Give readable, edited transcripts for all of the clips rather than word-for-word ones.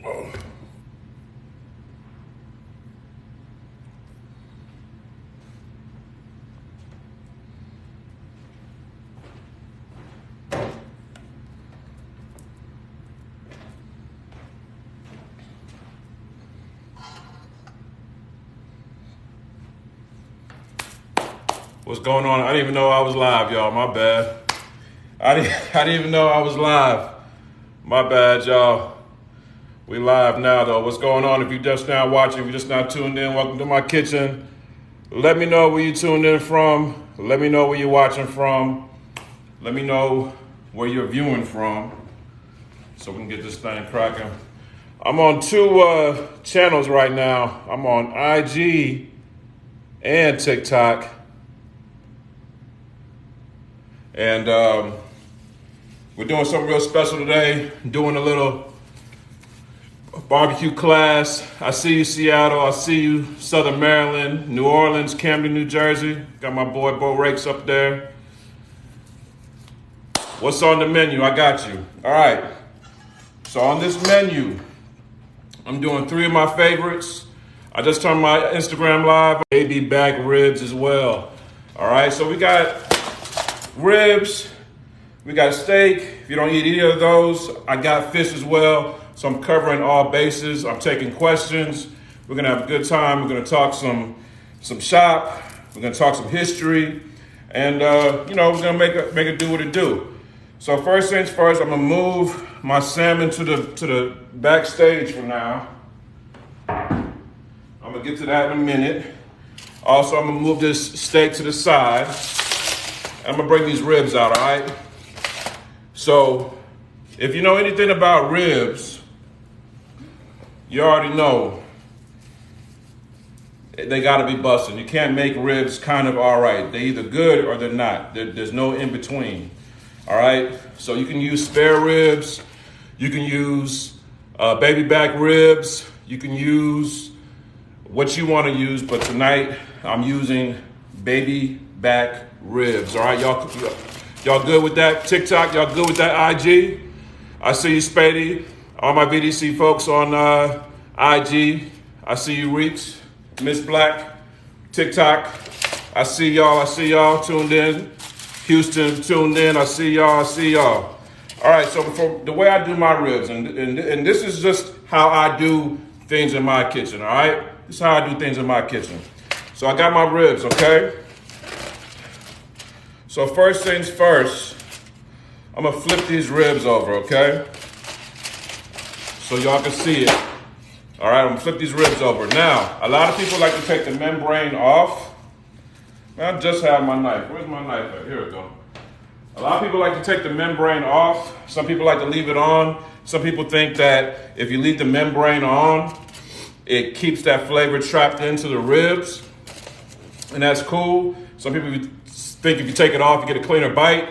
What's going on? I didn't even know I was live, y'all. My bad. I didn't even know I was live. My bad, y'all. We live now, though. What's going on? If you're just now watching, if you're just now tuned in, welcome to my kitchen. Let me know where you tuned in from. Let me know where you're watching from. Let me know where you're viewing from so we can get this thing cracking. I'm on two channels right now. I'm on IG and TikTok. And we're doing something real special today, doing a little barbecue class. I see you, Seattle. I see you, Southern Maryland, New Orleans, Camden, New Jersey. Got my boy Bo Rakes up there. What's on the menu? I got you. All right. So on this menu, I'm doing 3 of my favorites. I just turned my Instagram live. Baby back ribs as well. All right, so we got ribs, we got steak. If you don't eat either of those, I got fish as well. So I'm covering all bases. I'm taking questions. We're gonna have a good time. We're gonna talk some shop. We're gonna talk some history, and we're gonna make it do what it do. So first things first, I'm gonna move my salmon to the backstage for now. I'm gonna get to that in a minute. Also, I'm gonna move this steak to the side. I'm gonna bring these ribs out, all right? So, if you know anything about ribs, you already know they gotta be busting. You can't make ribs kind of all right. They're either good or they're not. There's no in between, all right? So you can use spare ribs, you can use baby back ribs, you can use what you wanna use, but tonight I'm using baby back ribs. All right, y'all good with that? TikTok, y'all good with that IG? I see you, Spady. All my VDC folks on IG. I see you, Reach, Miss Black, TikTok. I see y'all tuned in. Houston tuned in. I see y'all. All right, so the way I do my ribs, and this is just how I do things in my kitchen, all right? This is how I do things in my kitchen. So I got my ribs, okay? So first things first, I'm gonna flip these ribs over, okay? So y'all can see it. All right, I'm gonna flip these ribs over. Now, a lot of people like to take the membrane off. I just have my knife. Where's my knife at? Here we go. A lot of people like to take the membrane off. Some people like to leave it on. Some people think that if you leave the membrane on, it keeps that flavor trapped into the ribs, and that's cool. Some people think if you take it off, you get a cleaner bite.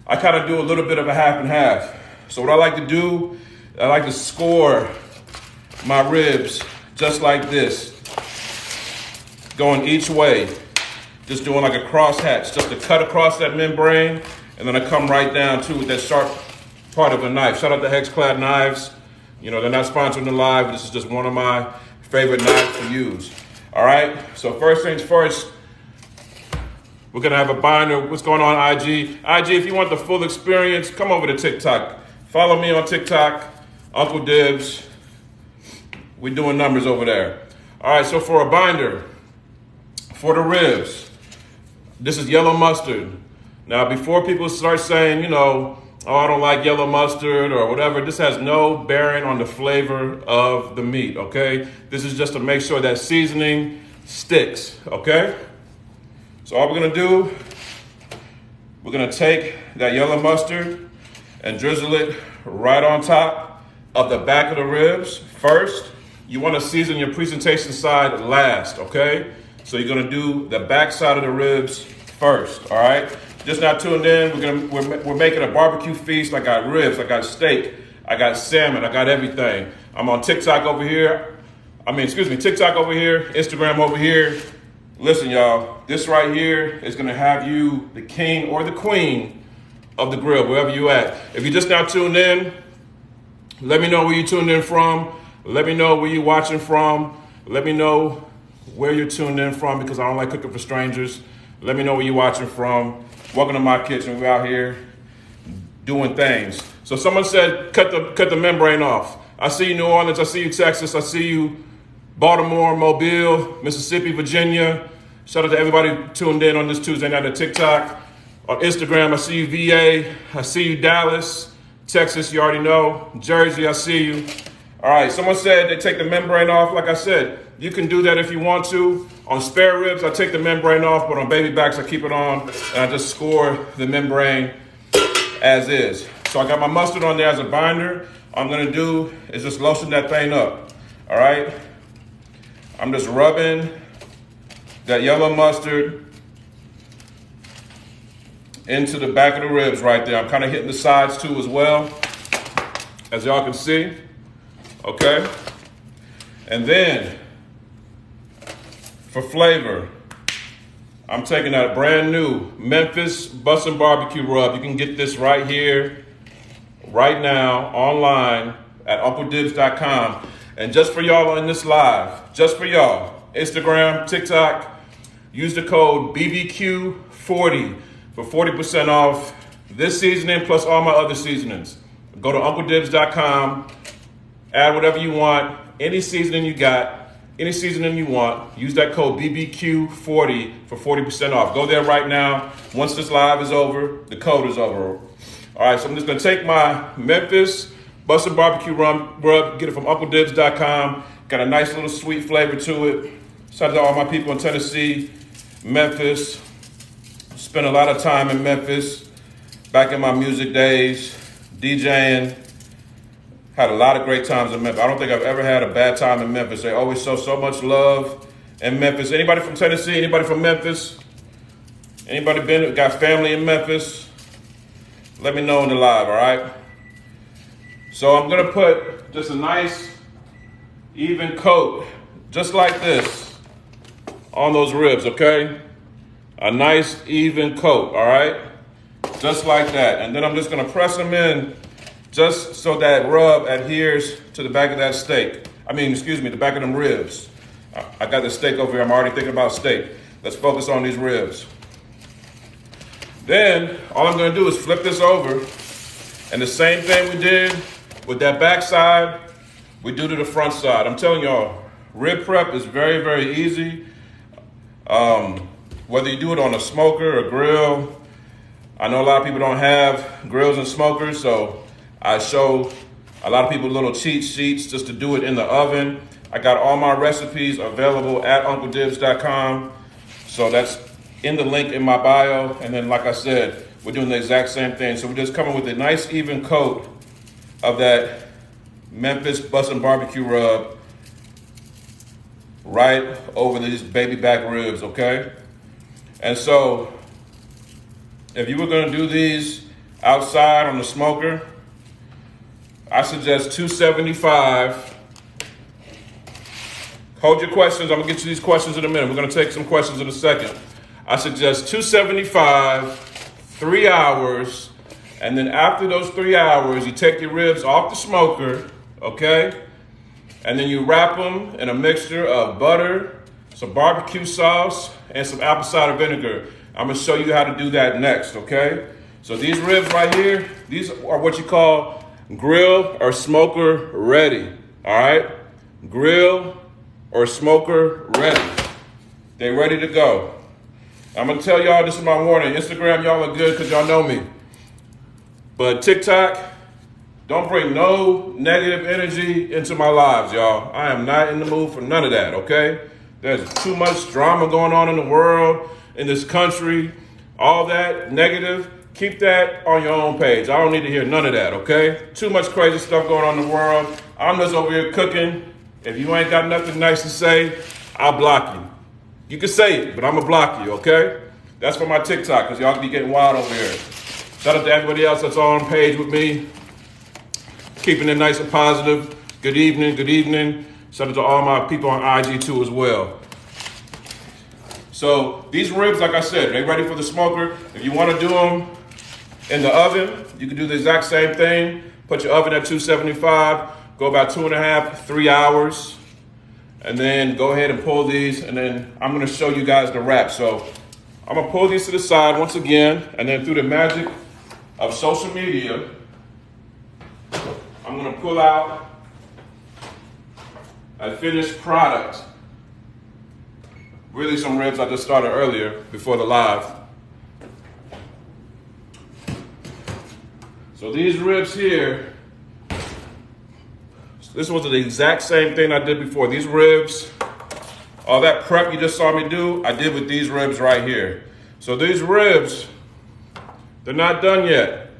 I kind of do a little bit of a half and half. So what I like to do, I like to score my ribs just like this, going each way, just doing like a cross hatch, just to cut across that membrane, and then I come right down to with that sharp part of a knife. Shout out to Hexclad Knives. You know, they're not sponsoring the live. This is just one of my favorite knives to use. All right, so first things first, we're gonna have a binder. What's going on, IG? IG, if you want the full experience, come over to TikTok. Follow me on TikTok, Uncle Dibbz. We're doing numbers over there. All right, so for a binder, for the ribs, this is yellow mustard. Now, before people start saying, oh, I don't like yellow mustard or whatever, this has no bearing on the flavor of the meat, okay? This is just to make sure that seasoning sticks, okay? So all we're gonna do, we're gonna take that yellow mustard and drizzle it right on top of the back of the ribs first. You wanna season your presentation side last, okay? So you're gonna do the back side of the ribs first, all right? Just not tuned in, we're making a barbecue feast. I got ribs, I got steak, I got salmon, I got everything. I'm on TikTok over here. TikTok over here, Instagram over here. Listen, y'all, this right here is gonna have you the king or the queen of the grill, wherever you at. If you just now tuned in, let me know where you tuned in from. Let me know where you're watching from. Let me know where you're tuned in from, because I don't like cooking for strangers. Let me know where you're watching from. Welcome to my kitchen. We're out here doing things. So someone said, cut the membrane off. I see you, New Orleans. I see you, Texas. I see you, Baltimore, Mobile, Mississippi, Virginia. Shout out to everybody tuned in on this Tuesday night at TikTok. On Instagram, I see you, VA. I see you, Dallas. Texas, you already know. Jersey, I see you. All right, someone said they take the membrane off. Like I said, you can do that if you want to. On spare ribs, I take the membrane off, but on baby backs, I keep it on, and I just score the membrane as is. So I got my mustard on there as a binder. All I'm gonna do is just lotion that thing up, all right? I'm just rubbing that yellow mustard into the back of the ribs right there. I'm kind of hitting the sides too as well, as y'all can see, okay? And then, for flavor, I'm taking that brand new Memphis Bussin' Barbecue Rub. You can get this right here, right now, online at UncleDibbz.com. And just for y'all in this live, just for y'all, Instagram, TikTok, use the code BBQ40 for 40% off this seasoning plus all my other seasonings. Go to UncleDibbz.com, add whatever you want, any seasoning you got, any seasoning you want, use that code BBQ40 for 40% off. Go there right now. Once this live is over, the code is over. All right, so I'm just gonna take my Memphis Bussin' Barbecue Rub, get it from UncleDibbz.com. Got a nice little sweet flavor to it. Shout out to all my people in Tennessee, Memphis. Spent a lot of time in Memphis back in my music days, DJing. Had a lot of great times in Memphis. I don't think I've ever had a bad time in Memphis. They always show so much love in Memphis. Anybody from Tennessee? Anybody from Memphis? Anybody got family in Memphis? Let me know in the live, all right? So I'm gonna put just a nice even coat, just like this, on those ribs, okay? A nice even coat, all right? Just like that. And then I'm just gonna press them in just so that rub adheres to the back of that steak. The back of them ribs. I got the steak over here. I'm already thinking about steak. Let's focus on these ribs. Then, all I'm gonna do is flip this over, and the same thing we did with that back side, we do to the front side. I'm telling y'all, rib prep is very, very easy. Whether you do it on a smoker or grill, I know a lot of people don't have grills and smokers, so I show a lot of people little cheat sheets just to do it in the oven. I got all my recipes available at UncleDibbz.com. So that's in the link in my bio. And then, like I said, we're doing the exact same thing. So we're just coming with a nice even coat of that Memphis Bussin' Barbecue Rub right over these baby back ribs, okay? And so if you were gonna do these outside on the smoker, I suggest 275. Hold your questions. I'm gonna get to these questions in a minute. We're gonna take some questions in a second. I suggest 275, 3 hours, and then after those 3 hours, you take your ribs off the smoker, okay? And then you wrap them in a mixture of butter, some barbecue sauce, and some apple cider vinegar. I'm gonna show you how to do that next, okay? So these ribs right here, these are what you call grill or smoker ready, all right? Grill or smoker ready. They ready to go. I'm gonna tell y'all, this is my warning. Instagram, y'all are good because y'all know me. But TikTok, don't bring no negative energy into my lives, y'all. I am not in the mood for none of that, okay? There's too much drama going on in the world, in this country, all that negative. Keep that on your own page. I don't need to hear none of that, okay? Too much crazy stuff going on in the world. I'm just over here cooking. If you ain't got nothing nice to say, I'll block you. You can say it, but I'm gonna block you, okay? That's for my TikTok, because y'all be getting wild over here. Shout out to everybody else that's on page with me. Keeping it nice and positive. Good evening, good evening. Shout out to all my people on IG too as well. So these ribs, like I said, they ready for the smoker. If you wanna do them in the oven, you can do the exact same thing. Put your oven at 275. go about 2.5, 3 hours, and then go ahead and pull these, and then I'm gonna show you guys the wrap. So I'm gonna pull these to the side once again, and then through the magic of social media, I'm gonna pull out a finished product. Really some ribs I just started earlier before the live. So these ribs here, this was the exact same thing I did before. These ribs, all that prep you just saw me do, I did with these ribs right here. So these ribs, they're not done yet,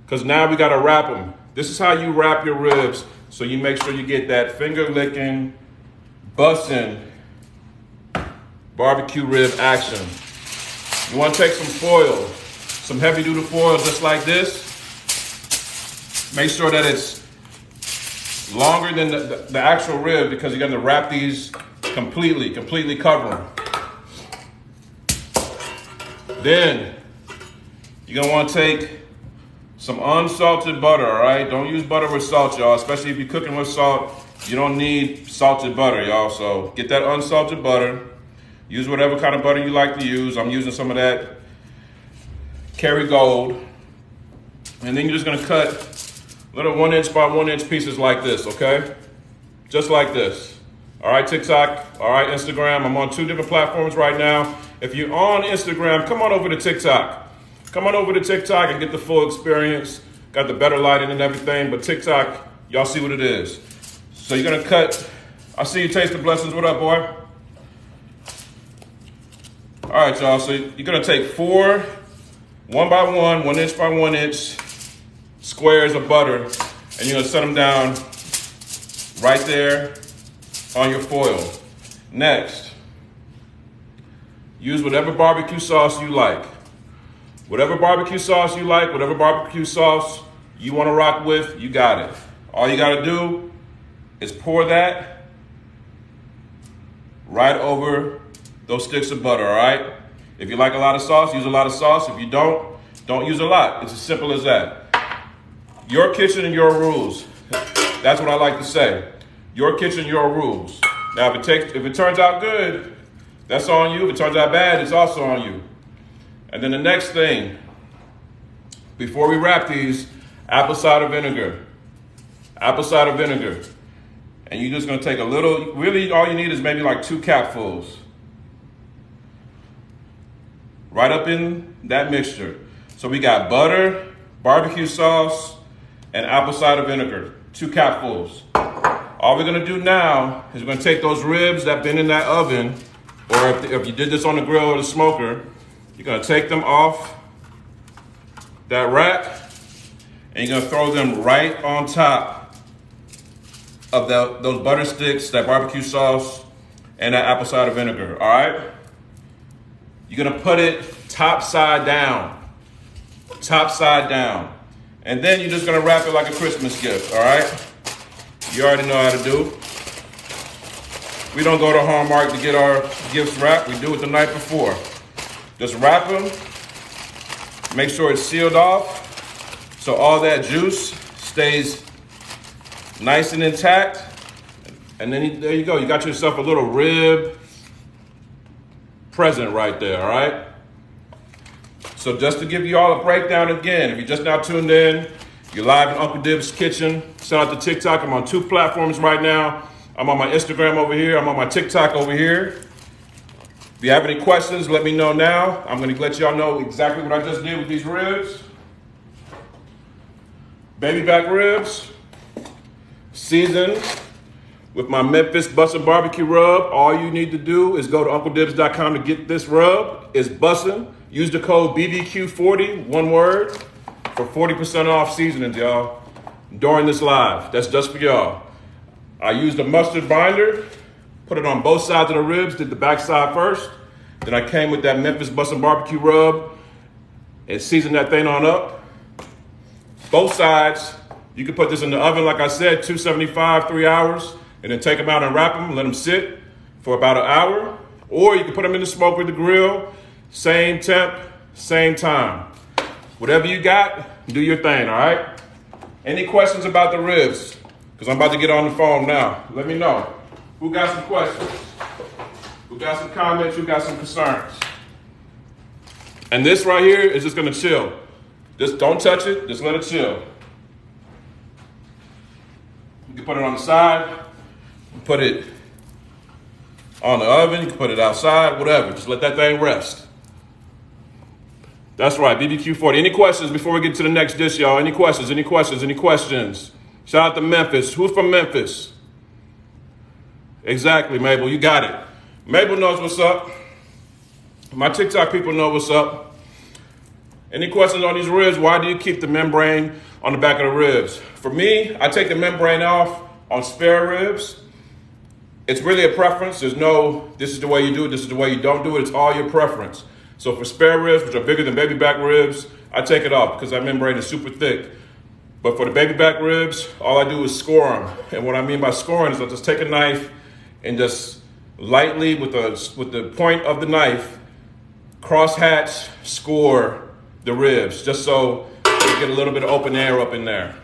because now we gotta wrap them. This is how you wrap your ribs, so you make sure you get that finger licking, bussin' barbecue rib action. You wanna take some foil, some heavy duty foil just like this. Make sure that it's longer than the actual rib, because you're gonna wrap these completely cover them. Then you're gonna wanna take some unsalted butter, all right? Don't use butter with salt, y'all, especially if you're cooking with salt. You don't need salted butter, y'all, so get that unsalted butter. Use whatever kind of butter you like to use. I'm using some of that Kerrygold. And then you're just gonna cut little 1" by 1" pieces like this, okay? Just like this. All right, TikTok, all right, Instagram. I'm on 2 different platforms right now. If you're on Instagram, come on over to TikTok. Come on over to TikTok and get the full experience. Got the better lighting and everything, but TikTok, y'all see what it is. So you're gonna cut, I see you taste the blessings. What up, boy? All right, y'all, so you're gonna take 4 1 by 1, 1" by 1" squares of butter, and you're gonna set them down right there on your foil. Next, use whatever barbecue sauce you like. Whatever barbecue sauce you like, whatever barbecue sauce you wanna rock with, you got it. All you gotta do is pour that right over those sticks of butter, all right? If you like a lot of sauce, use a lot of sauce. If you don't use a lot. It's as simple as that. Your kitchen and your rules. That's what I like to say. Your kitchen, your rules. Now, if it turns out good, that's on you. If it turns out bad, it's also on you. And then the next thing, before we wrap these, apple cider vinegar. Apple cider vinegar. And you're just gonna take a little, really all you need is maybe like 2 capfuls. Right up in that mixture. So we got butter, barbecue sauce, and apple cider vinegar, 2 capfuls. All we're gonna do now is we're gonna take those ribs that have been in that oven, or if you did this on the grill or the smoker, you're gonna take them off that rack, and you're gonna throw them right on top of those butter sticks, that barbecue sauce, and that apple cider vinegar, all right? You're gonna put it top side down. Top side down. And then you're just gonna wrap it like a Christmas gift, all right? You already know how to do. We don't go to Hallmark to get our gifts wrapped. We do it the night before. Just wrap them. Make sure it's sealed off so all that juice stays nice and intact. And then there you go. You got yourself a little rib present right there, all right? So just to give you all a breakdown again, if you just now tuned in, you're live in Uncle Dibbz' kitchen. Shout out to TikTok. I'm on 2 platforms right now. I'm on my Instagram over here. I'm on my TikTok over here. If you have any questions, let me know now. I'm gonna let y'all know exactly what I just did with these ribs. Baby back ribs, seasoned with my Memphis Bussin' Barbecue Rub. All you need to do is go to UncleDibbz.com to get this rub. It's bussin'. Use the code BBQ40, one word, for 40% off seasonings, y'all, during this live. That's just for y'all. I used a mustard binder, put it on both sides of the ribs, did the back side first. Then I came with that Memphis Bussin' Barbecue Rub and seasoned that thing on up. Both sides. You can put this in the oven, like I said, 275, 3 hours, and then take them out and wrap them, let them sit for about an hour. Or you can put them in the smoker, the grill, same temp, same time. Whatever you got, do your thing, all right? Any questions about the ribs? because I'm about to get on the phone now. Let me know. Who got some questions? Who got some comments? Who got some concerns? And this right here is just gonna chill. Just don't touch it, just let it chill. You can put it on the side, put it on the oven, you can put it outside, whatever. Just let that thing rest. That's right, BBQ 40. Any questions before we get to the next dish, y'all? Any questions, any questions, any questions? Shout out to Memphis. Who's from Memphis? Exactly, Mabel, you got it. Mabel knows what's up. My TikTok people know what's up. Any questions on these ribs? Why do you keep the membrane on the back of the ribs? For me, I take the membrane off on spare ribs. It's really a preference. There's no, this is the way you do it, this is the way you don't do it. It's all your preference. So for spare ribs, which are bigger than baby back ribs, I take it off because that membrane is super thick. But for the baby back ribs, all I do is score them. And what I mean by scoring is I just take a knife and just lightly with the point of the knife, cross-hatch, score the ribs, just so you get a little bit of open air up in there.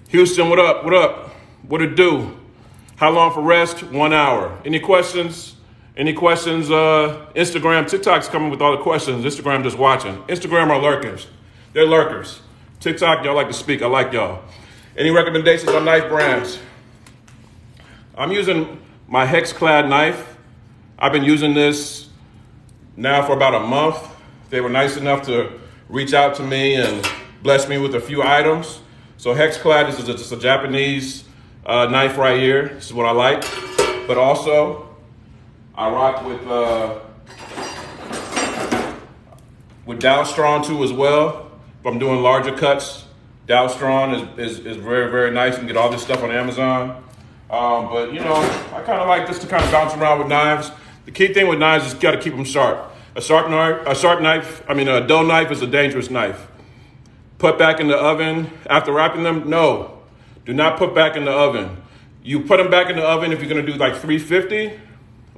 Houston, what up? What up? What it do? How long for rest? 1 hour. Any questions? Any questions? Instagram, TikTok's coming with all the questions. Instagram just watching. Instagram are lurkers. They're lurkers. TikTok, y'all like to speak. I like y'all. Any recommendations on knife brands? I'm using my hex-clad knife. I've been using this now for about a month. They were nice enough to reach out to me and bless me with a few items. So hex-clad, this is just a Japanese knife right here. This is what I like. But also, I rock with Dow Strong too as well. If I'm doing larger cuts, Dow Strong is very, very nice. You can get all this stuff on Amazon. But you know, I kind of like this to kind of bounce around with knives. The key thing with knives is you got to keep them sharp. A dull knife is a dangerous knife. Put back in the oven after wrapping them? No, do not put back in the oven. You put them back in the oven if you're gonna do like 350,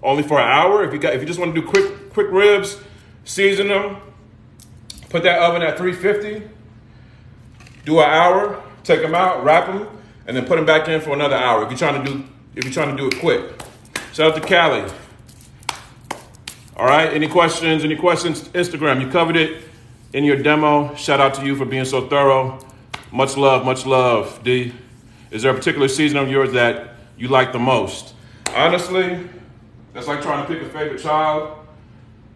only for an hour. If you just want to do quick ribs, season them, put that oven at 350, do an hour, take them out, wrap them, and then put them back in for another hour. If you're trying to do it quick. Shout out to Cali. All right, any questions? Any questions? Instagram, you covered it in your demo. Shout out to you for being so thorough. Much love, D. Is there a particular season of yours that you like the most? Honestly, that's like trying to pick a favorite child.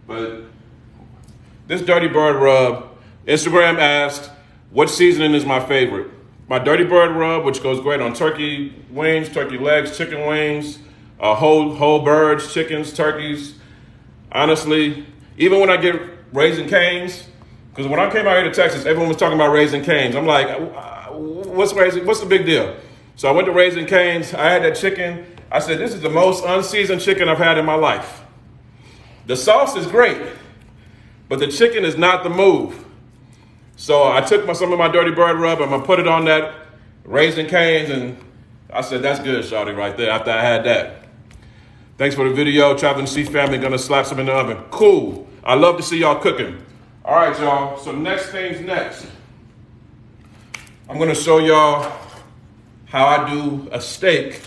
But this Dirty Bird rub, Instagram asked, what seasoning is my favorite? My Dirty Bird rub, which goes great on turkey wings, turkey legs, chicken wings, whole birds, chickens, turkeys. Honestly, even when I get Raising Cane's, because when I came out here to Texas, everyone was talking about Raising Cane's. I'm like, what's the big deal? So I went to Raising Cane's. I had that chicken. I said, this is the most unseasoned chicken I've had in my life. The sauce is great, but the chicken is not the move. So I took some of my Dirty Bird rub, I'm gonna put it on that Raising Cane's, and I said, that's good, shawty, right there, after I had that. Thanks for the video. Traveling to see family, gonna slap some in the oven. Cool. I love to see y'all cooking. All right, y'all, so next thing's next. I'm gonna show y'all how I do a steak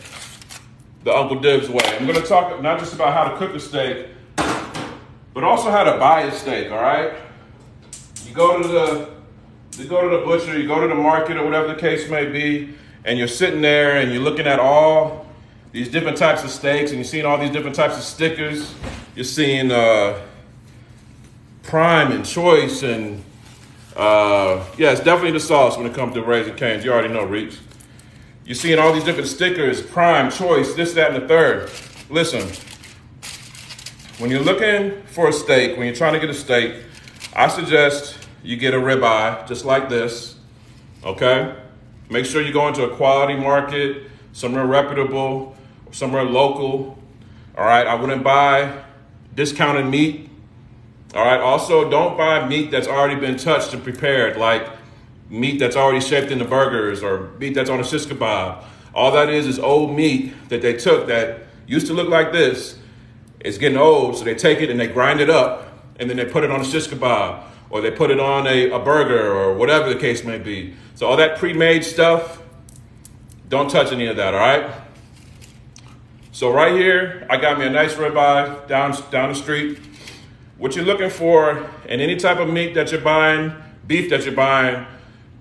the Uncle Dibbz way. I'm gonna talk not just about how to cook a steak, but also how to buy a steak, all right? You go to the butcher, you go to the market or whatever the case may be, and you're sitting there and you're looking at all these different types of steaks and you're seeing all these different types of stickers. You're seeing prime and choice and yeah, it's definitely the sauce when it comes to Raising Cane's. You already know, Reach. You're seeing all these different stickers, prime, choice, this, that, and the third. Listen, when you're looking for a steak, when you're trying to get a steak, I suggest you get a ribeye, just like this, okay? Make sure you go into a quality market, somewhere reputable, somewhere local, all right? I wouldn't buy discounted meat, all right? Also, don't buy meat that's already been touched and prepared, like meat that's already shaped into burgers or meat that's on a shish kebab. All that is old meat that they took that used to look like this. It's getting old, so they take it and they grind it up, and then they put it on a shish kebab, or they put it on a burger, or whatever the case may be. So all that pre-made stuff, Don't touch any of that, all right? So right here, I got me a nice ribeye down the street. What you're looking for in any type of meat that you're buying, beef that you're buying,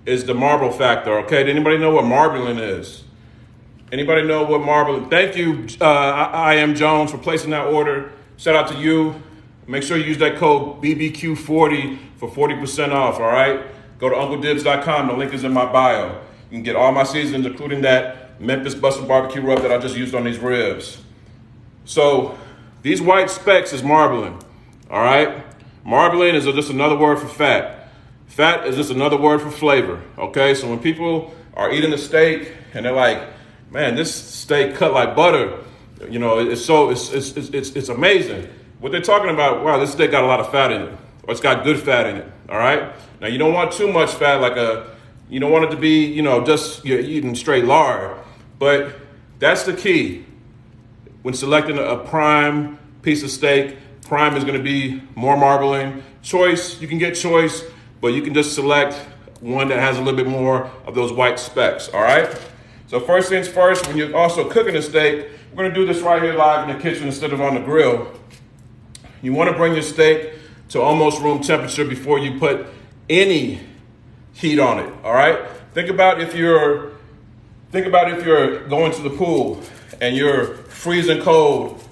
is the marble factor, okay? Does anybody know what marbling is? Anybody know what marbling? Thank you, I Am Jones, for placing that order. Shout out to you. Make sure you use that code BBQ40 for 40% off, all right? Go to UncleDibbz.com. The link is in my bio. You can get all my seasonings, including that Memphis Bussin' Barbecue rub that I just used on these ribs. So these white specks is marbling, all right? Marbling is just another word for fat. Fat is just another word for flavor, okay? So when people are eating a steak and they're like, man, this steak cut like butter, you know, it's amazing. What they're talking about, wow, this steak got a lot of fat in it, or it's got good fat in it, all right? Now, you don't want too much fat, you don't want it to be, you know, just you're eating straight lard, but that's the key. When selecting a prime piece of steak, prime is gonna be more marbling. Choice, you can get choice, but you can just select one that has a little bit more of those white specks, all right? So first things first, when you're also cooking a steak, we're gonna do this right here live in the kitchen instead of on the grill. You wanna bring your steak to almost room temperature before you put any heat on it, all right? Think about if you're going to the pool and you're freezing cold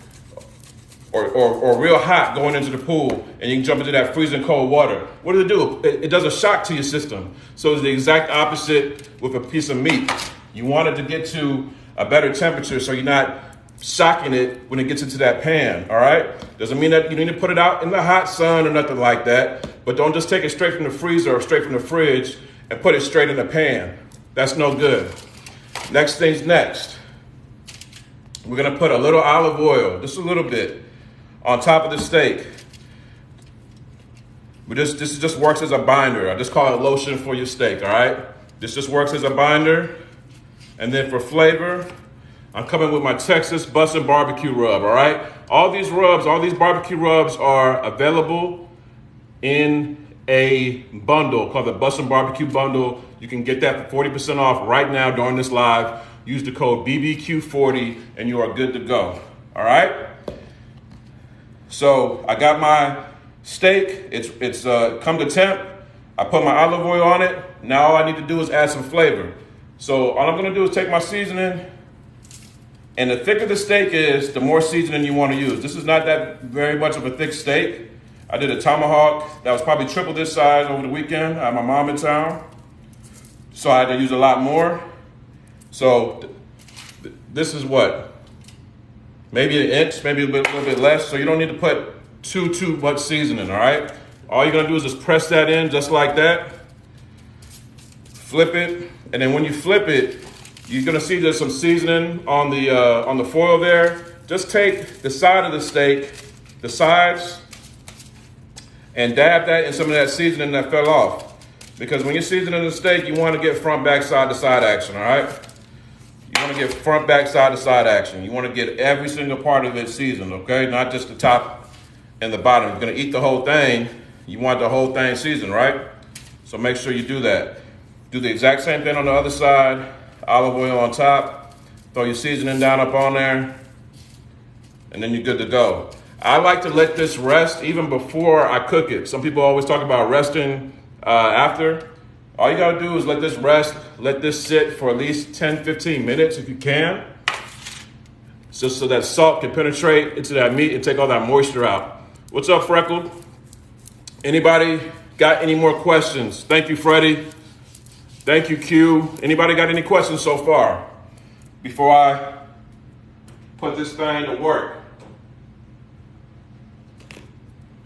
or real hot going into the pool, and you can jump into that freezing cold water. What does it do? It does a shock to your system. So it's the exact opposite with a piece of meat. You want it to get to a better temperature so you're not shocking it when it gets into that pan, all right? Doesn't mean that you need to put it out in the hot sun or nothing like that, but don't just take it straight from the freezer or straight from the fridge and put it straight in the pan. That's no good. Next thing's next. We're gonna put a little olive oil, just a little bit, on top of the steak. This just works as a binder. I just call it lotion for your steak, all right? This just works as a binder. And then for flavor, I'm coming with my Texas Bussin' Barbecue rub, all right? All these barbecue rubs are available in a bundle called the Bussin' Barbecue Bundle. You can get that for 40% off right now during this live. Use the code BBQ40 and you are good to go, all right? So I got my steak, it's come to temp. I put my olive oil on it. Now all I need to do is add some flavor. So all I'm gonna do is take my seasoning, and the thicker the steak is, the more seasoning you wanna use. This is not that very much of a thick steak. I did a tomahawk that was probably triple this size over the weekend. I had my mom in town, so I had to use a lot more. So this is what? Maybe an inch, maybe a little bit less. So you don't need to put too much seasoning, all right? All you're gonna do is just press that in just like that. Flip it, and then when you flip it, you're gonna see there's some seasoning on the foil there. Just take the side of the steak, the sides, and dab that in some of that seasoning that fell off. Because when you're seasoning the steak, you wanna get front, back, side to side action, all right? You wanna get front, back, side to side action. You wanna get every single part of it seasoned, okay? Not just the top and the bottom. You're gonna eat the whole thing. You want the whole thing seasoned, right? So make sure you do that. Do the exact same thing on the other side. Olive oil on top. Throw your seasoning down up on there. And then you're good to go. I like to let this rest even before I cook it. Some people always talk about resting after. All you gotta do is let this rest, let this sit for at least 10, 15 minutes if you can. Just so that salt can penetrate into that meat and take all that moisture out. What's up, Freckle? Anybody got any more questions? Thank you, Freddie. Thank you, Q. Anybody got any questions so far before I put this thing to work?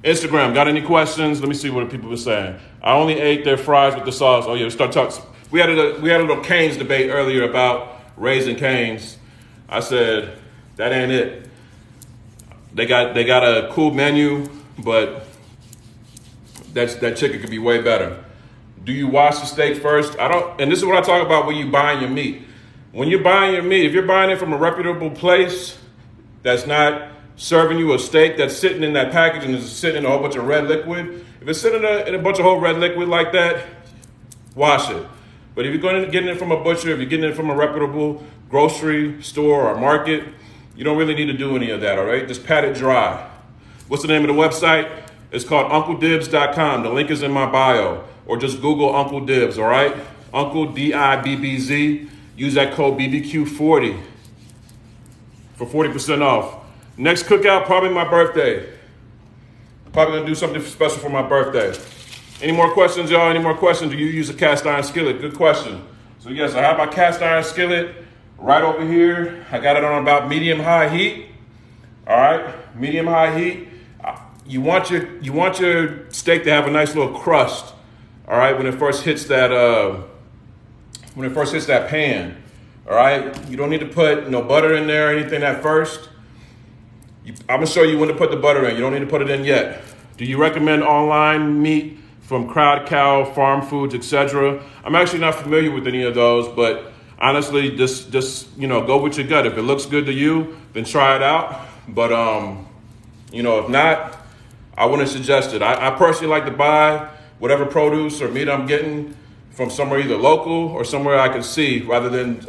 Instagram, got any questions? Let me see what people were saying. I only ate their fries with the sauce. Oh yeah, start talking. We had a little Cane's debate earlier about Raising Cane's. I said that ain't it. They got a cool menu, but that chicken could be way better. Do you wash the steak first? And this is what I talk about when you buying your meat. When you're buying your meat, if you're buying it from a reputable place that's not serving you a steak that's sitting in that package and is sitting in a whole bunch of red liquid, if it's sitting in a bunch of whole red liquid like that, wash it. But if you're going to get it from a butcher, if you're getting it from a reputable grocery store or market, you don't really need to do any of that, all right? Just pat it dry. What's the name of the website? It's called UncleDibbz.com. The link is in my bio. Or just Google Uncle Dibbz, all right? Uncle D-I-B-B-Z. Use that code BBQ40 for 40% off. Next cookout, probably my birthday. Probably gonna do something special for my birthday. Any more questions, y'all? Any more questions? Do you use a cast iron skillet? Good question. So yes, I have my cast iron skillet right over here. I got it on about medium-high heat. All right, medium-high heat. You want your steak to have a nice little crust. All right, when it first hits that pan. All right, you don't need to put no butter in there or anything at first. I'm gonna show you when to put the butter in. You don't need to put it in yet. Do you recommend online meat from Crowd Cow, Farm Foods, etc.? I'm actually not familiar with any of those, but honestly, just go with your gut. If it looks good to you, then try it out. But if not, I wouldn't suggest it. I personally like to buy whatever produce or meat I'm getting from somewhere either local or somewhere I can see, rather than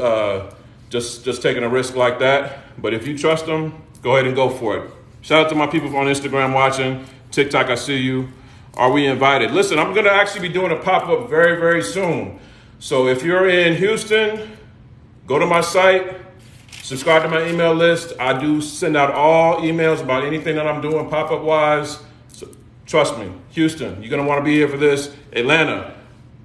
just taking a risk like that. But if you trust them, go ahead and go for it. Shout out to my people on Instagram watching, TikTok, I see you. Are we invited? Listen, I'm gonna actually be doing a pop-up very, very soon. So if you're in Houston, go to my site, subscribe to my email list. I do send out all emails about anything that I'm doing pop-up wise. So trust me, Houston, you're gonna wanna be here for this. Atlanta,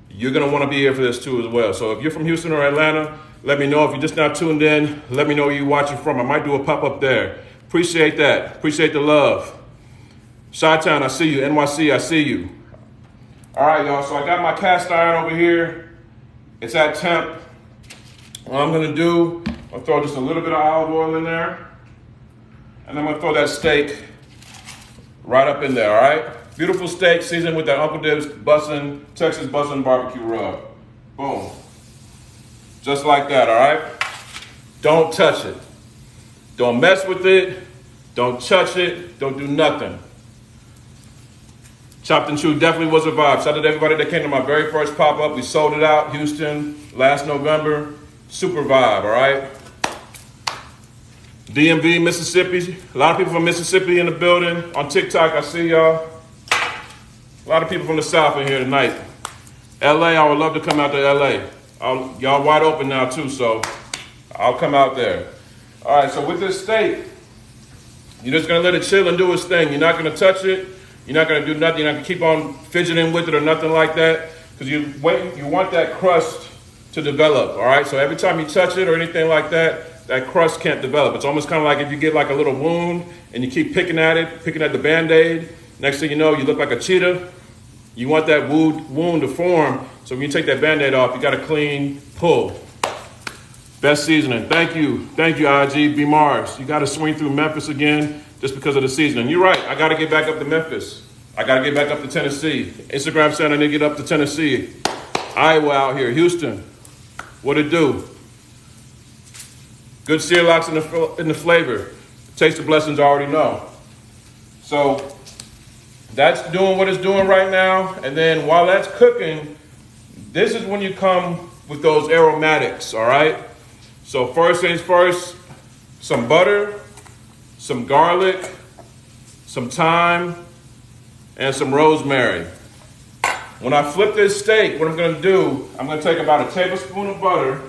you're gonna wanna be here for this too as well. So if you're from Houston or Atlanta, let me know. If you're just not tuned in, let me know where you're watching from. I might do a pop-up there. Appreciate that. Appreciate the love. Chi-Town, I see you. NYC, I see you. All right, y'all. So I got my cast iron over here. It's at temp. What I'm gonna do, I'll throw just a little bit of olive oil in there. And I'm gonna throw that steak right up in there, all right? Beautiful steak seasoned with that Uncle Dibbz Texas bussin' barbecue rub. Boom. Just like that, all right? Don't touch it. Don't mess with it. Don't touch it. Don't do nothing. Chopped and Chewed definitely was a vibe. Shout out to everybody that came to my very first pop-up. We sold it out, Houston, last November. Super vibe, all right? DMV, Mississippi. A lot of people from Mississippi in the building. On TikTok, I see y'all. A lot of people from the South in here tonight. LA, I would love to come out to LA. Y'all wide open now too, so I'll come out there. All right, so with this steak, you're just gonna let it chill and do its thing. You're not gonna touch it. You're not gonna do nothing. You're not gonna keep on fidgeting with it or nothing like that, because you want that crust to develop, all right? So every time you touch it or anything like that, that crust can't develop. It's almost kind of like if you get like a little wound and you keep picking at the Band-Aid, next thing you know, you look like a cheetah. You want that wound to form, so when you take that Band-Aid off, you got a clean pull. Best seasoning. Thank you, IG B Mars. You got to swing through Memphis again just because of the seasoning. You're right. I got to get back up to Memphis. I got to get back up to Tennessee. Instagram saying I need to get up to Tennessee. Iowa out here. Houston. What it do? Good sear locks in the flavor. Taste of blessings I already know. So that's doing what it's doing right now. And then while that's cooking, this is when you come with those aromatics, all right? So first things first, some butter, some garlic, some thyme, and some rosemary. When I flip this steak, what I'm gonna do, I'm gonna take about a tablespoon of butter,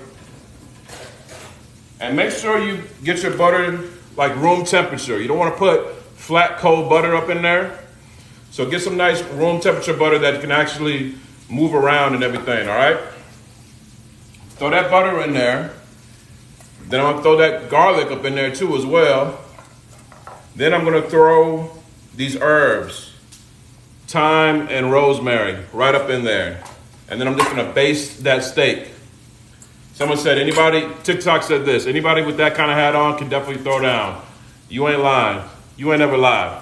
and make sure you get your butter like room temperature. You don't wanna put flat cold butter up in there. So get some nice room temperature butter that can actually move around and everything, all right? Throw that butter in there. Then I'm gonna throw that garlic up in there too as well. Then I'm gonna throw these herbs, thyme and rosemary, right up in there. And then I'm just gonna baste that steak. Someone said, TikTok said this, anybody with that kind of hat on can definitely throw down. You ain't lying. You ain't never lied.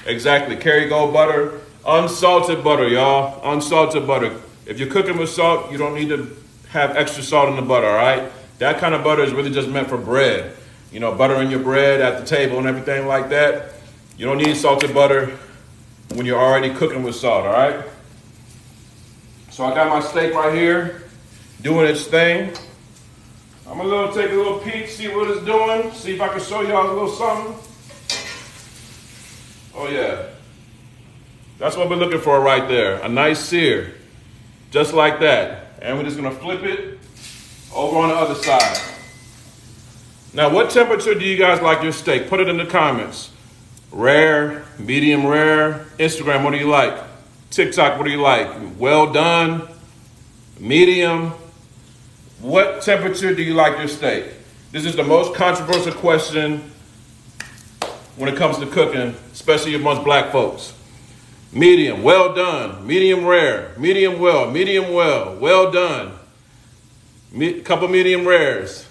Exactly, Kerrygold butter, unsalted butter, y'all, unsalted butter. If you're cooking with salt, you don't need to have extra salt in the butter, all right? That kind of butter is really just meant for bread. You know, butter in your bread at the table and everything like that. You don't need salted butter when you're already cooking with salt, all right? So I got my steak right here. doing its thing. I'm gonna take a little peek, see what it's doing, see if I can show y'all a little something. Oh yeah. That's what we're looking for right there. A nice sear. Just like that. And we're just gonna flip it over on the other side. Now, what temperature do you guys like your steak? Put it in the comments. Rare, medium rare. Instagram, what do you like? TikTok, what do you like? Well done, medium. What temperature do you like your steak? This is the most controversial question when it comes to cooking, especially amongst black folks. Medium, well done. Medium rare, medium well, well done. Couple medium rares.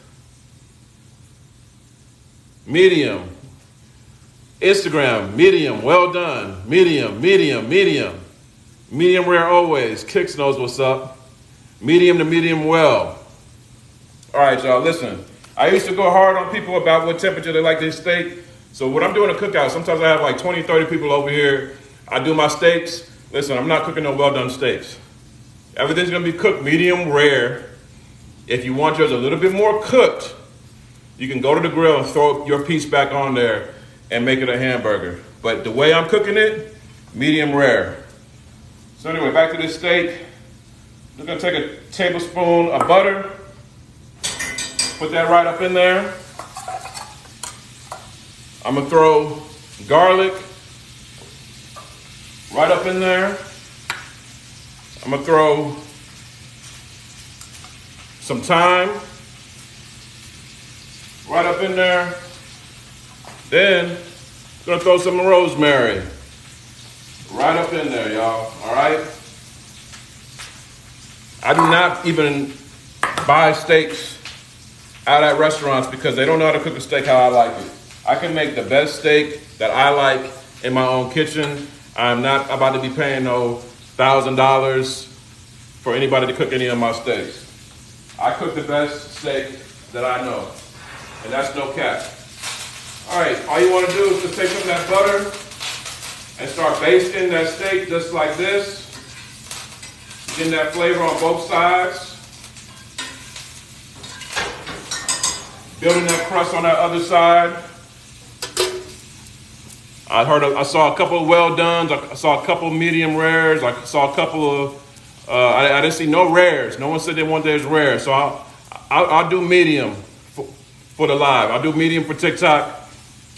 Medium. Instagram, medium, well done. Medium. Medium rare always. Kicks knows what's up. Medium to medium well. All right, y'all, listen. I used to go hard on people about what temperature they like their steak. So when I'm doing a cookout, sometimes I have like 20, 30 people over here. I do my steaks. Listen, I'm not cooking no well-done steaks. Everything's gonna be cooked medium rare. If you want yours a little bit more cooked, you can go to the grill and throw your piece back on there and make it a hamburger. But the way I'm cooking it, medium rare. So anyway, back to this steak. I'm gonna take a tablespoon of butter, put that right up in there. I'm gonna throw garlic right up in there. I'm gonna throw some thyme right up in there. Then I'm gonna throw some rosemary right up in there, y'all, all right? I do not even buy steaks out at restaurants because they don't know how to cook a steak how I like it. I can make the best steak that I like in my own kitchen. I'm not about to be paying no $1,000 for anybody to cook any of my steaks. I cook the best steak that I know, and that's no cap. All right, all you want to do is just take some of that butter and start basting that steak just like this. Getting that flavor on both sides. Building that crust on that other side. I saw a couple of well dones. I saw a couple of medium rares. I saw a couple of, I didn't see no rares. No one said they want theirs rare. So I'll do medium for the live. I'll do medium for TikTok.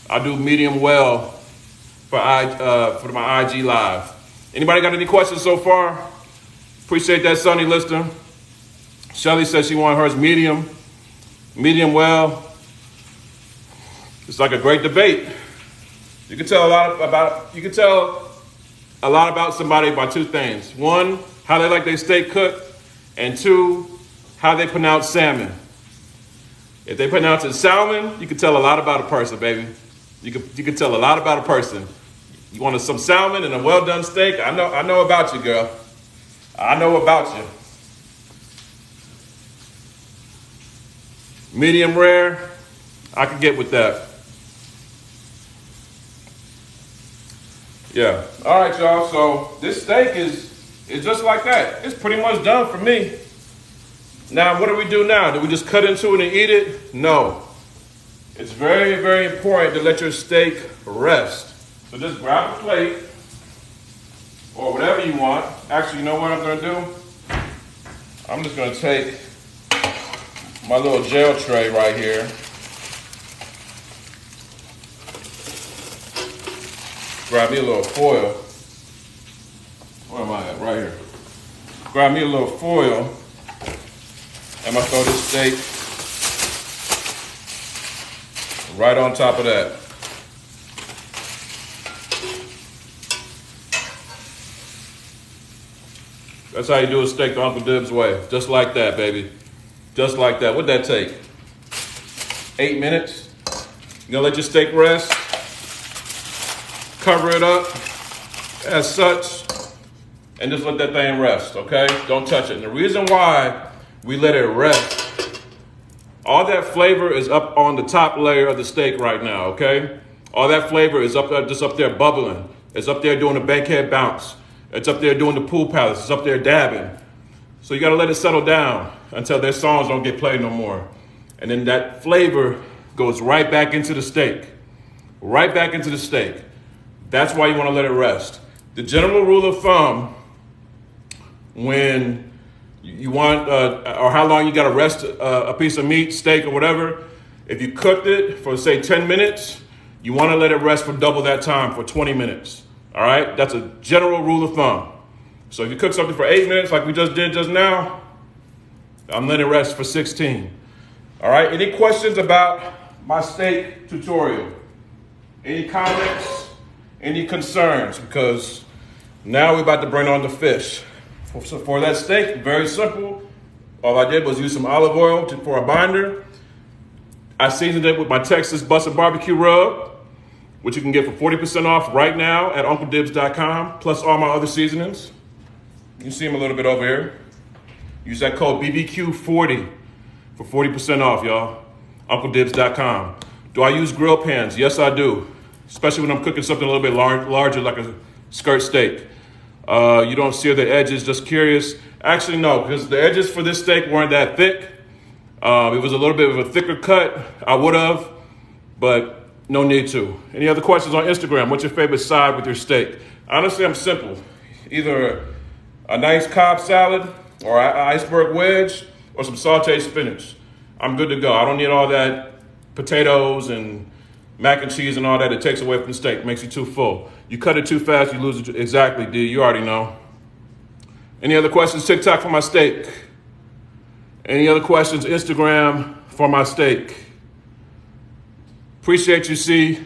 I'll do medium well for my IG live. Anybody got any questions so far? Appreciate that, Sonny Lister. Shelly says she wanted hers medium well. It's like a great debate. You can tell a lot about somebody by two things. One, how they like their steak cooked, and two, how they pronounce salmon. If they pronounce it salmon, you can tell a lot about a person, baby. You can tell a lot about a person. You want some salmon and a well-done steak? I know about you, girl. I know about you. Medium rare, I can get with that. Yeah. All right, y'all. So this steak is just like that. It's pretty much done for me. Now, what do we do now? Do we just cut into it and eat it? No. It's very, very important to let your steak rest. So just grab a plate or whatever you want. Actually, you know what I'm going to do? I'm just going to take my little gel tray right here. Grab me a little foil. Where am I at? Right here. Grab me a little foil. I'm going to throw this steak right on top of that. That's how you do a steak the Uncle Dibbz way. Just like that, baby. Just like that. What'd that take? 8 minutes? You're gonna let your steak rest? Cover it up as such, and just let that thing rest, okay? Don't touch it. And the reason why we let it rest, all that flavor is up on the top layer of the steak right now, okay? All that flavor is up there, just up there bubbling. It's up there doing the bankhead bounce. It's up there doing the pool palace. It's up there dabbing. So you gotta let it settle down until their songs don't get played no more. And then that flavor goes right back into the steak. Right back into the steak. That's why you wanna let it rest. The general rule of thumb when you want, or how long you gotta rest a piece of meat, steak, or whatever, if you cooked it for say 10 minutes, you wanna let it rest for double that time, for 20 minutes. All right, that's a general rule of thumb. So if you cook something for 8 minutes like we just did just now, I'm letting it rest for 16. All right, any questions about my steak tutorial? Any comments? Any concerns? Because now we're about to bring on the fish. So for that steak, very simple. All I did was use some olive oil for a binder. I seasoned it with my Texas busted barbecue rub, which you can get for 40% off right now at UncleDibbz.com, plus all my other seasonings. You can see them a little bit over here. Use that code BBQ40 for 40% off, y'all. UncleDibbz.com. Do I use grill pans? Yes, I do. Especially when I'm cooking something a little bit larger, like a skirt steak. You don't sear the edges, just curious. Actually, no, because the edges for this steak weren't that thick. It was a little bit of a thicker cut. I would have, but no need to. Any other questions on Instagram? What's your favorite side with your steak? Honestly, I'm simple. Either a nice Cobb salad or an iceberg wedge or some sauteed spinach. I'm good to go. I don't need all that potatoes and mac and cheese and all that. It takes away from the steak, makes you too full. You cut it too fast, you lose it. Exactly, D, you already know. Any other questions? TikTok for my steak. Any other questions? Instagram for my steak. Appreciate you, C.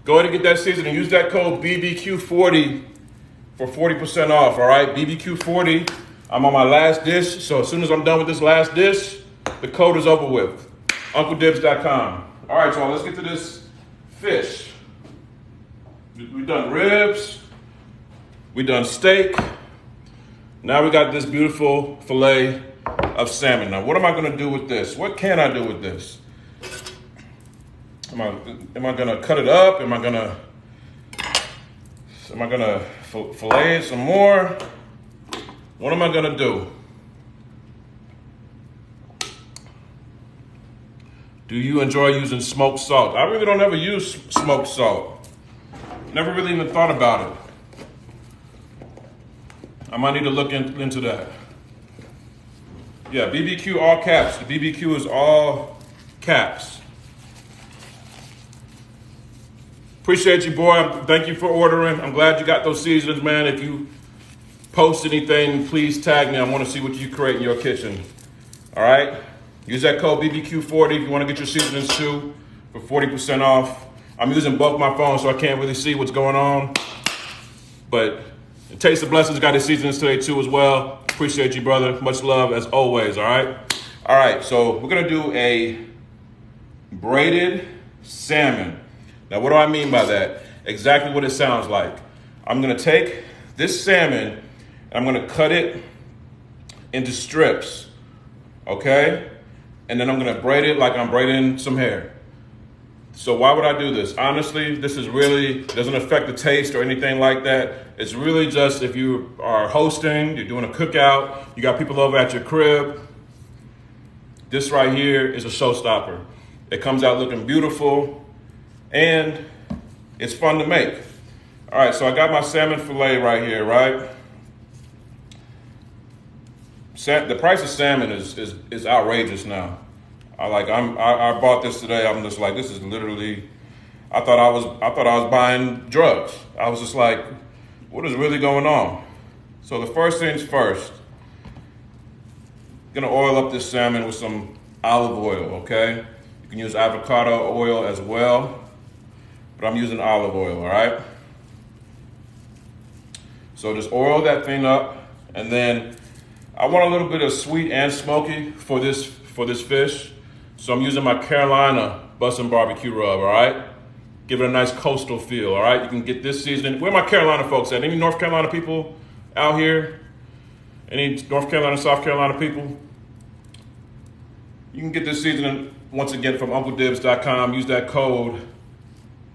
Go ahead and get that seasoning. Use that code BBQ40 for 40% off, all right? BBQ40. I'm on my last dish, so as soon as I'm done with this last dish, the code is over with. UncleDibbz.com. All right, y'all, let's get to this fish. We've done ribs. We've done steak. Now we got this beautiful filet of salmon. Now, what am I gonna do with this? What can I do with this? Am I gonna cut it up? Am I gonna fillet it some more? What am I gonna do? Do you enjoy using smoked salt? I really don't ever use smoked salt. Never really even thought about it. I might need to look into that. Yeah, BBQ all caps. The BBQ is all caps. Appreciate you, boy. Thank you for ordering. I'm glad you got those seasonings, man. If you post anything, please tag me. I want to see what you create in your kitchen. All right? Use that code BBQ40 if you want to get your seasonings too for 40% off. I'm using both my phones, so I can't really see what's going on. But Taste of Blessings got his seasonings today too as well. Appreciate you, brother. Much love as always, all right? All right, so we're going to do a braided salmon. Now, what do I mean by that? Exactly what it sounds like. I'm going to take this salmon and I'm going to cut it into strips, okay? And then I'm gonna braid it like I'm braiding some hair. So why would I do this? Honestly, this is really, doesn't affect the taste or anything like that. It's really just if you are hosting, you're doing a cookout, you got people over at your crib, this right here is a showstopper. It comes out looking beautiful and it's fun to make. All right, so I got my salmon fillet right here, right? The price of salmon is outrageous now. I bought this today. I'm just like, this is literally. I thought I was buying drugs. I was just like, what is really going on? So the first things first, gonna oil up this salmon with some olive oil. Okay, you can use avocado oil as well, but I'm using olive oil. All right. So just oil that thing up, and then I want a little bit of sweet and smoky for this fish. So I'm using my Carolina bussin' barbecue rub, all right? Give it a nice coastal feel, all right? You can get this seasoning. Where my Carolina folks at? Any North Carolina people out here? Any North Carolina, South Carolina people? You can get this seasoning, once again, from UncleDibbz.com. Use that code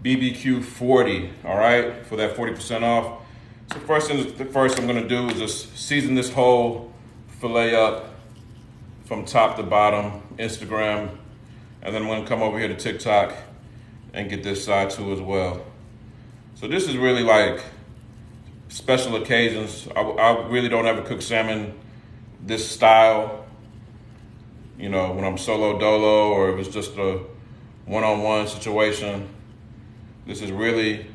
BBQ40, all right, for that 40% off. So first I'm gonna do is just season this whole fillet up from top to bottom, Instagram, and then I'm gonna come over here to TikTok and get this side too as well. So this is really like special occasions. I really don't ever cook salmon this style, you know, when I'm solo dolo or if it's just a one-on-one situation. This is really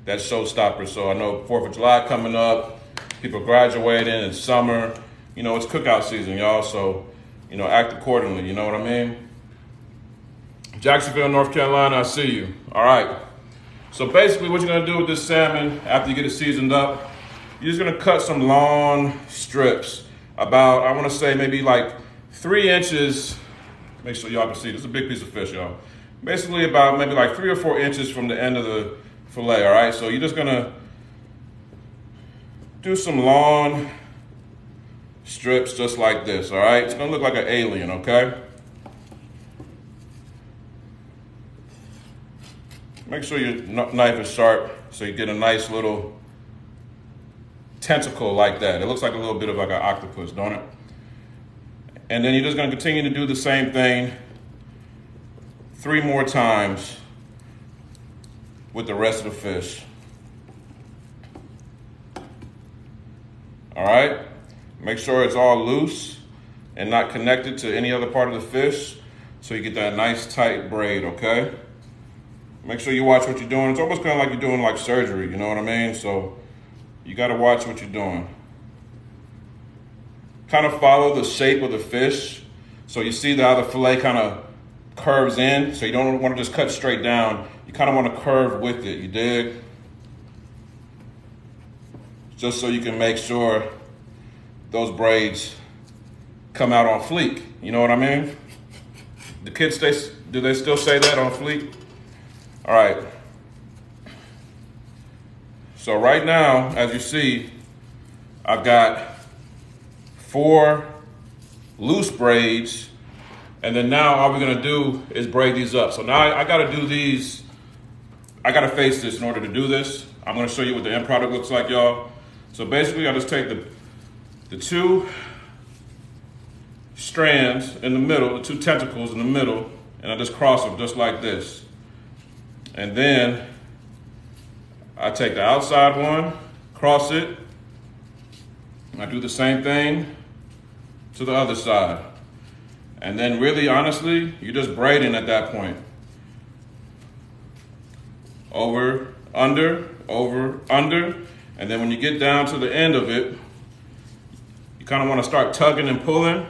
that showstopper. So I know 4th of July coming up, people graduating, it's summer, you know, it's cookout season, y'all. So, you know, act accordingly, you know what I mean? Jacksonville, North Carolina, I see you. All right. So basically what you're gonna do with this salmon after you get it seasoned up, you're just gonna cut some long strips, about, I wanna say maybe like 3 inches, make sure y'all can see, this is a big piece of fish, y'all. Basically about maybe like 3 or 4 inches from the end of the fillet, all right? So you're just gonna do some long strips just like this, all right? It's gonna look like an alien, okay? Make sure your knife is sharp so you get a nice little tentacle like that. It looks like a little bit of like an octopus, don't it? And then you're just gonna continue to do the same thing 3 more times with the rest of the fish. All right? Make sure it's all loose and not connected to any other part of the fish so you get that nice tight braid, okay? Make sure you watch what you're doing. It's almost kind of like you're doing like surgery, you know what I mean? So you gotta watch what you're doing. Kind of follow the shape of the fish. So you see how the fillet kind of curves in. So you don't want to just cut straight down. You kind of want to curve with it, you dig? Just so you can make sure those braids come out on fleek. You know what I mean? The kids, do they still say that, on fleek? All right. So right now, as you see, I've got 4 loose braids, and then now all we're gonna do is braid these up. So now I gotta do these, I gotta face this in order to do this. I'm gonna show you what the end product looks like, y'all. So basically I just take the 2 strands in the middle, the 2 tentacles in the middle, and I just cross them just like this. And then I take the outside one, cross it, and I do the same thing to the other side. And then really, honestly, you're just braiding at that point. Over, under, and then when you get down to the end of it, you kind of want to start tugging and pulling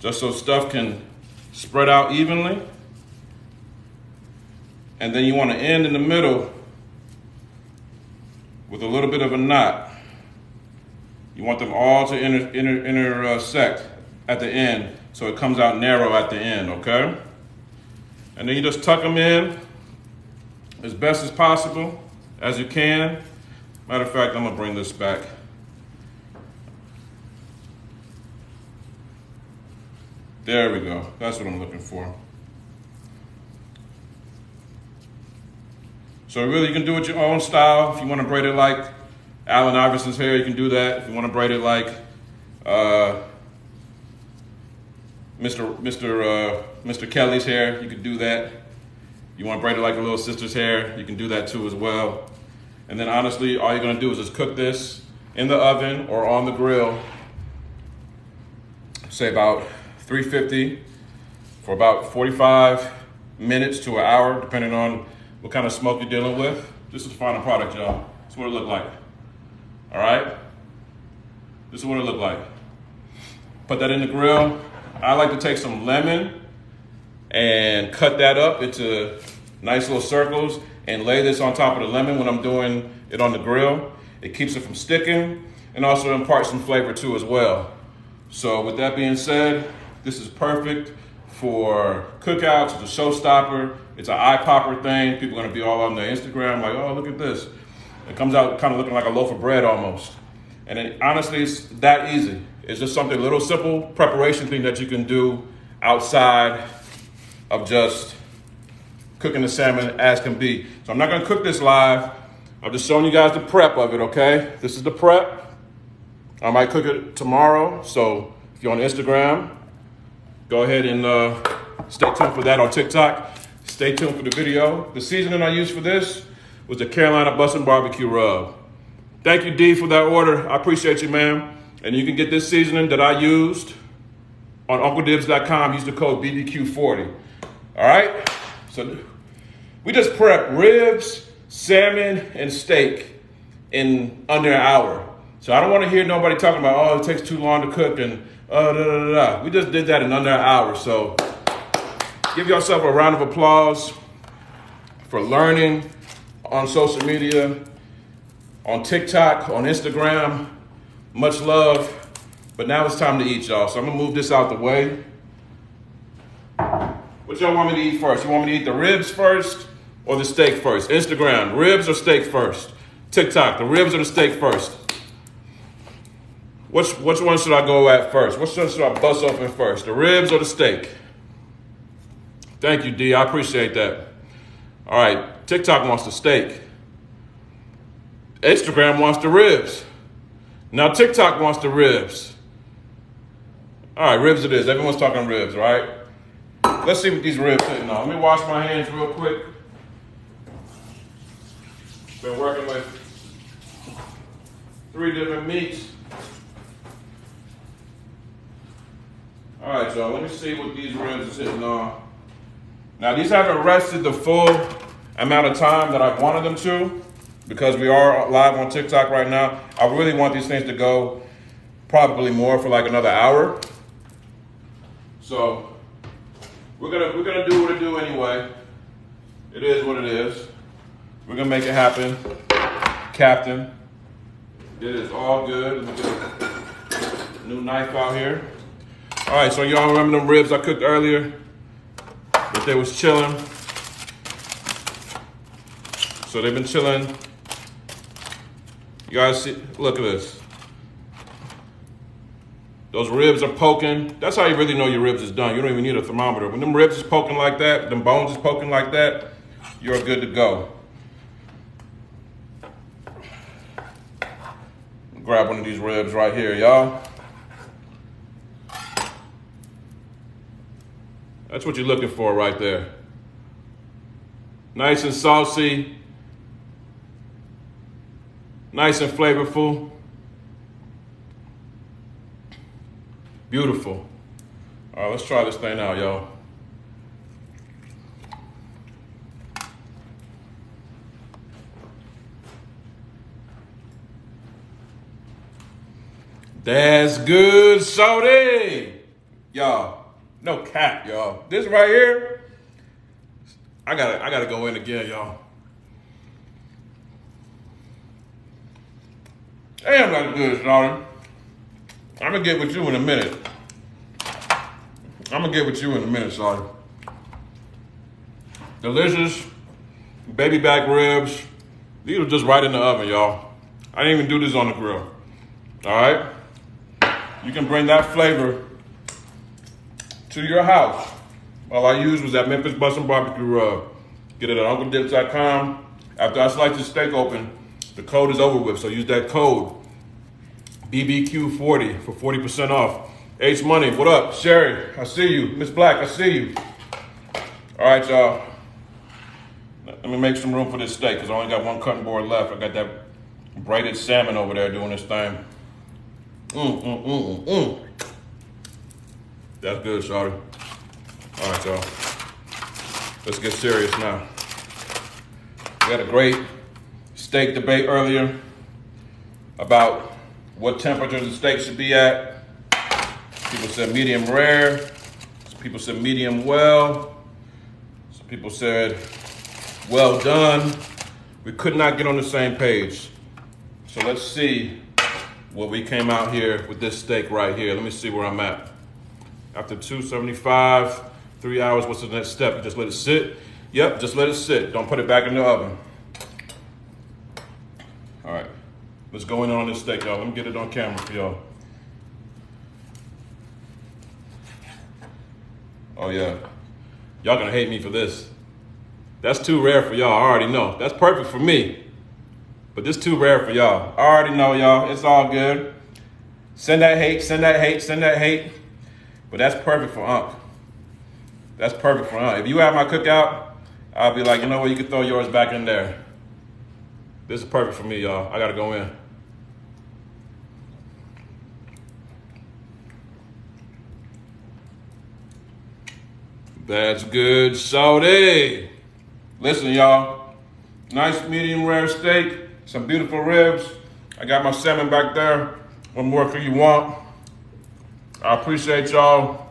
just so stuff can spread out evenly. And then you want to end in the middle with a little bit of a knot. You want them all to intersect at the end so it comes out narrow at the end, okay? And then you just tuck them in as best as possible, as you can. Matter of fact, I'm gonna bring this back. There we go, that's what I'm looking for. So really you can do it your own style. If you want to braid it like Allen Iverson's hair, you can do that. If you want to braid it like Mr. Kelly's hair, you can do that. You want to braid it like a little sister's hair, you can do that too as well. And then honestly, all you're gonna do is just cook this in the oven or on the grill, say about 350 for about 45 minutes to an hour, depending on what kind of smoke you're dealing with. This is the final product, y'all. This is what it looked like. All right? This is what it looked like. Put that in the grill. I like to take some lemon and cut that up into nice little circles and lay this on top of the lemon when I'm doing it on the grill. It keeps it from sticking and also imparts some flavor too as well. So with that being said, this is perfect for cookouts. It's a showstopper. It's an eye popper thing. People are gonna be all on their Instagram like, oh, look at this. It comes out kind of looking like a loaf of bread almost. And then honestly, it's that easy. It's just something, a little simple preparation thing that you can do outside of just cooking the salmon as can be. So I'm not gonna cook this live. I'm just showing you guys the prep of it, okay? This is the prep. I might cook it tomorrow. So if you're on Instagram, go ahead and stay tuned for that. On TikTok, stay tuned for the video. The seasoning I used for this was the Carolina Bussin' Barbecue Rub. Thank you, D, for that order. I appreciate you, man. And you can get this seasoning that I used on UncleDibbz.com. Use the code BBQ40. All right? So we just prepped ribs, salmon, and steak in under an hour. So I don't want to hear nobody talking about, oh, it takes too long to cook and We just did that in under an hour. So give yourself a round of applause for learning on social media, on TikTok, on Instagram. Much love. But now it's time to eat, y'all. So I'm gonna move this out the way. What y'all want me to eat first? You want me to eat the ribs first or the steak first? Instagram, ribs or steak first? TikTok, the ribs or the steak first? Which one should I go at first? Which one should I bust open first? The ribs or the steak? Thank you, D. I appreciate that. All right, TikTok wants the steak. Instagram wants the ribs. Now TikTok wants the ribs. All right, ribs it is. Everyone's talking ribs, right? Let's see what these ribs hitting on. Let me wash my hands real quick. Been working with 3 different meats. All right, y'all, let me see what these ribs is hitting on. Now, these haven't rested the full amount of time that I wanted them to because we are live on TikTok right now. I really want these things to go probably more for like another hour. So we're gonna do what it do anyway. It is what it is. We're gonna make it happen, Captain. It is all good. Let me get a new knife out here. All right, so y'all remember them ribs I cooked earlier? That they was chilling. So they've been chilling. You guys see, look at this. Those ribs are poking. That's how you really know your ribs is done. You don't even need a thermometer. When them ribs is poking like that, them bones is poking like that, you're good to go. Grab one of these ribs right here, y'all. That's what you're looking for right there. Nice and saucy. Nice and flavorful. Beautiful. All right, let's try this thing out, y'all. That's good, shorty. Y'all. No cap, y'all. This right here, I gotta go in again, y'all. Damn, that's good, Shorty. I'm gonna get with you in a minute. Shorty. Delicious baby back ribs. These are just right in the oven, y'all. I didn't even do this on the grill. All right? You can bring that flavor to your house. All I used was that Memphis Bussin' Barbecue Rub. Get it at UncleDibbz.com. After I slice the steak open, the code is over with, so use that code BBQ40 for 40% off. H Money, what up? Sherry, I see you. Miss Black, I see you. All right, y'all. Let me make some room for this steak because I only got one cutting board left. I got that braided salmon over there doing this thing. That's good, shawty. All right, y'all. Let's get serious now. We had a great steak debate earlier about what temperature the steak should be at. People said medium rare. Some people said medium well. Some people said well done. We could not get on the same page. So let's see what we came out here with this steak right here. Let me see where I'm at. After 275, 3 hours, what's the next step? You just let it sit? Yep, just let it sit. Don't put it back in the oven. All right, let's go in on this steak, y'all. Let me get it on camera for y'all. Oh yeah, y'all gonna hate me for this. That's too rare for y'all, I already know. That's perfect for me, but this too rare for y'all. I already know, y'all, it's all good. Send that hate, send that hate, send that hate. But that's perfect for Unc. That's perfect for Unc. If you have my cookout, I'll be like, you know what, you can throw yours back in there. This is perfect for me, y'all. I gotta go in. That's good, shawty. Listen, y'all. Nice medium rare steak, some beautiful ribs. I got my salmon back there. What more could you want? I appreciate y'all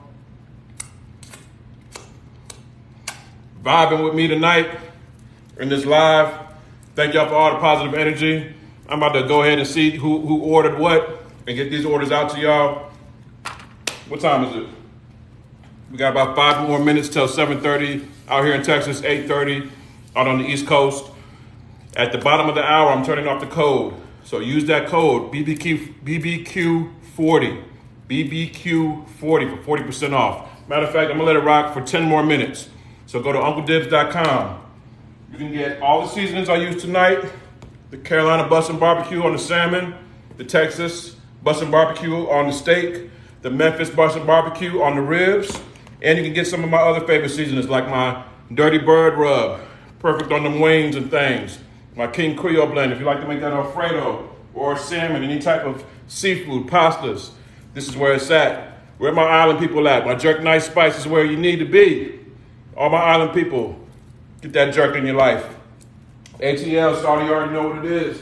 vibing with me tonight in this live. Thank y'all for all the positive energy. I'm about to go ahead and see who ordered what and get these orders out to y'all. What time is it? We got about 5 more minutes till 7:30 out here in Texas, 8:30 out on the East Coast. At the bottom of the hour, I'm turning off the code. So use that code, BBQ40. BBQ40 for 40% off. Matter of fact, I'm gonna let it rock for 10 more minutes. So go to UncleDibbz.com. You can get all the seasonings I used tonight. The Carolina Bussin' Barbecue on the salmon, the Texas Bussin' Barbecue on the steak, the Memphis Bussin' Barbecue on the ribs, and you can get some of my other favorite seasonings like my Dirty Bird Rub, perfect on them wings and things. My King Creole blend, if you like to make that Alfredo or salmon, any type of seafood, pastas, this is where it's at. Where my island people at? My jerk nice spice is where you need to be. All my island people, get that jerk in your life. ATL, Saudi, you already know what it is.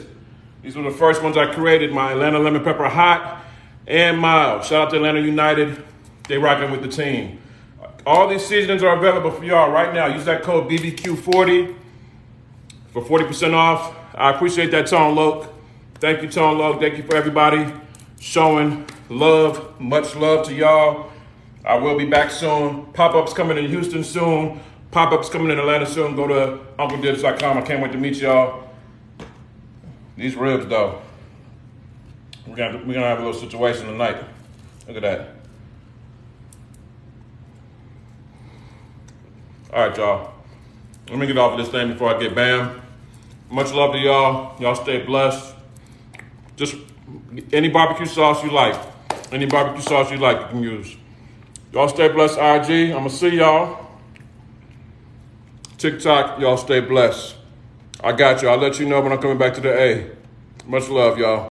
These were the first ones I created, my Atlanta Lemon Pepper Hot and Mild. Shout out to Atlanta United. They rocking with the team. All these seasonings are available for y'all right now. Use that code BBQ40 for 40% off. I appreciate that, Tone Loc. Thank you, Tone Loc. Thank you for everybody showing love. Much love to y'all. I will be back soon. Pop-ups coming in Houston soon. Pop-ups coming in Atlanta soon. Go to UncleDibbz.com. I can't wait to meet y'all. These ribs, though. We're gonna have a little situation tonight. Look at that. All right, y'all. Let me get off of this thing before I get banned. Much love to y'all. Y'all stay blessed. Just any barbecue sauce you like. Any barbecue sauce you like, you can use. Y'all stay blessed, IG. I'm gonna see y'all. TikTok, y'all stay blessed. I got you. I'll let you know when I'm coming back to the A. Much love, y'all.